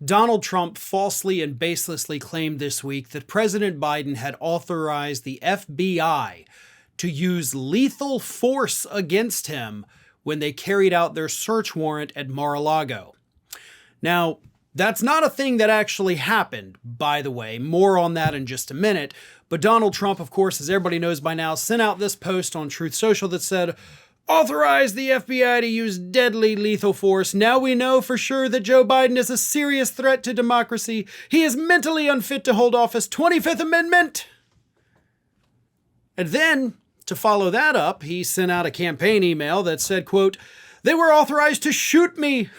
Donald Trump falsely and baselessly claimed this week that President Biden had authorized the FBI to use lethal force against him when they carried out their search warrant at Mar-a-Lago. Now, that's not a thing that actually happened, by the way. More on that in just a minute. But Donald Trump, of course, as everybody knows by now, sent out this post on Truth Social that said, "Authorize the FBI to use deadly lethal force. Now we know for sure that Joe Biden is a serious threat to democracy. He is mentally unfit to hold office. 25th Amendment." And then, to follow that up, he sent out a campaign email that said, quote, "They were authorized to shoot me."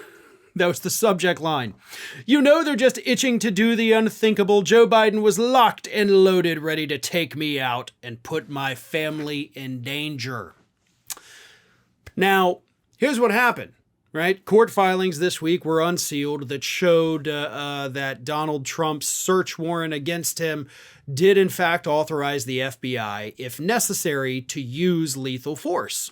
That was the subject line. "You know they're just itching to do the unthinkable. Joe Biden was locked and loaded, ready to take me out and put my family in danger." Now, here's what happened, right? Court filings this week were unsealed that showed that Donald Trump's search warrant against him did in fact authorize the FBI, if necessary, to use lethal force.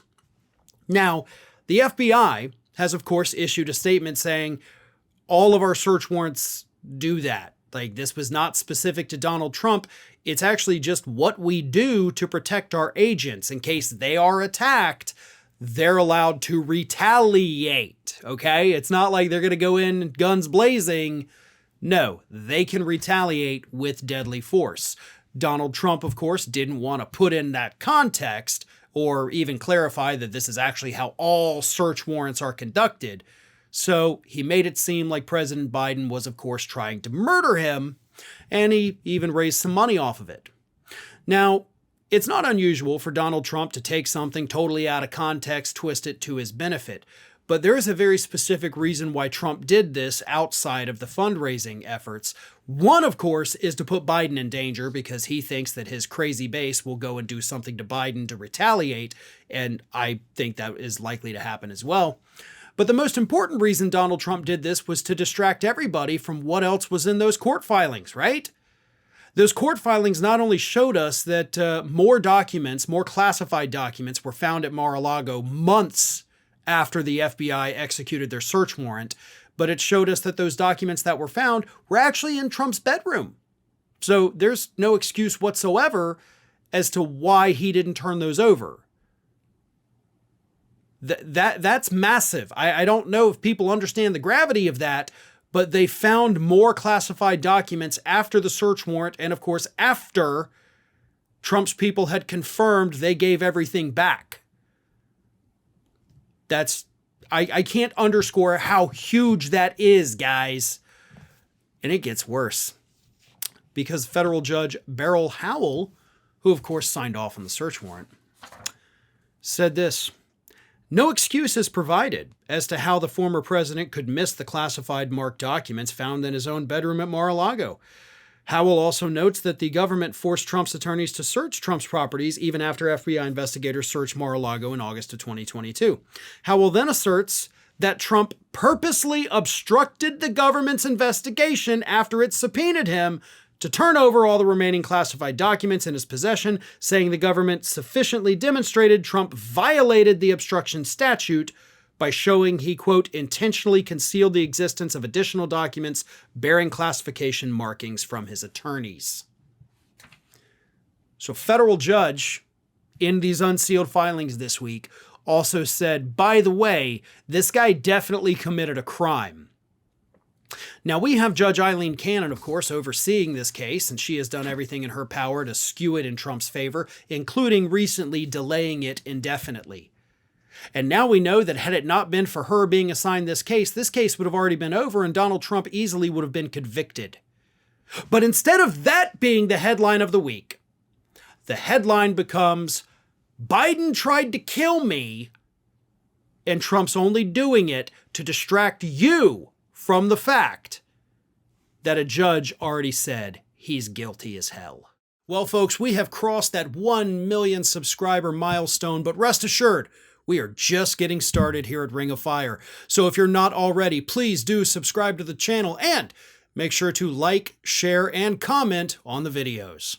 Now, the FBI has, of course, issued a statement saying all of our search warrants do that. Like, this was not specific to Donald Trump. It's actually just what we do to protect our agents. In case they are attacked, they're allowed to retaliate, okay? It's not like they're going to go in guns blazing. No, they can retaliate with deadly force. Donald Trump, of course, didn't want to put in that context or even clarify that this is actually how all search warrants are conducted. So he made it seem like President Biden was, of course, trying to murder him, and he even raised some money off of it. Now, it's not unusual for Donald Trump to take something totally out of context, twist it to his benefit. But there is a very specific reason why Trump did this outside of the fundraising efforts. One, of course, is to put Biden in danger because he thinks that his crazy base will go and do something to Biden to retaliate, and I think that is likely to happen as well. But the most important reason Donald Trump did this was to distract everybody from what else was in those court filings, right? Those court filings not only showed us that more documents, more classified documents were found at Mar-a-Lago months after the FBI executed their search warrant, but it showed us that those documents that were found were actually in Trump's bedroom. So there's no excuse whatsoever as to why he didn't turn those over. That's massive. I don't know if people understand the gravity of that, but they found more classified documents after the search warrant, and of course after Trump's people had confirmed they gave everything back. I can't underscore how huge that is, guys. And it gets worse. Because federal judge Beryl Howell, who of course signed off on the search warrant, said this: "No excuse is provided as to how the former president could miss the classified marked documents found in his own bedroom at Mar-a-Lago." Howell also notes that the government forced Trump's attorneys to search Trump's properties even after FBI investigators searched Mar-a-Lago in August of 2022. Howell then asserts that Trump purposely obstructed the government's investigation after it subpoenaed him to turn over all the remaining classified documents in his possession, saying the government sufficiently demonstrated Trump violated the obstruction statute by showing he, quote, intentionally concealed the existence of additional documents bearing classification markings from his attorneys. So federal judge in these unsealed filings this week also said, by the way, this guy definitely committed a crime. Now, we have Judge Eileen Cannon, of course, overseeing this case, and she has done everything in her power to skew it in Trump's favor, including recently delaying it indefinitely. And now we know that had it not been for her being assigned this case would have already been over and Donald Trump easily would have been convicted. But instead of that being the headline of the week, the headline becomes, "Biden tried to kill me, and Trump's only doing it to distract you from the fact that a judge already said he's guilty as hell." Well, folks, we have crossed that 1 million subscriber milestone, but rest assured, we are just getting started here at Ring of Fire. So if you're not already, please do subscribe to the channel and make sure to like, share, and comment on the videos.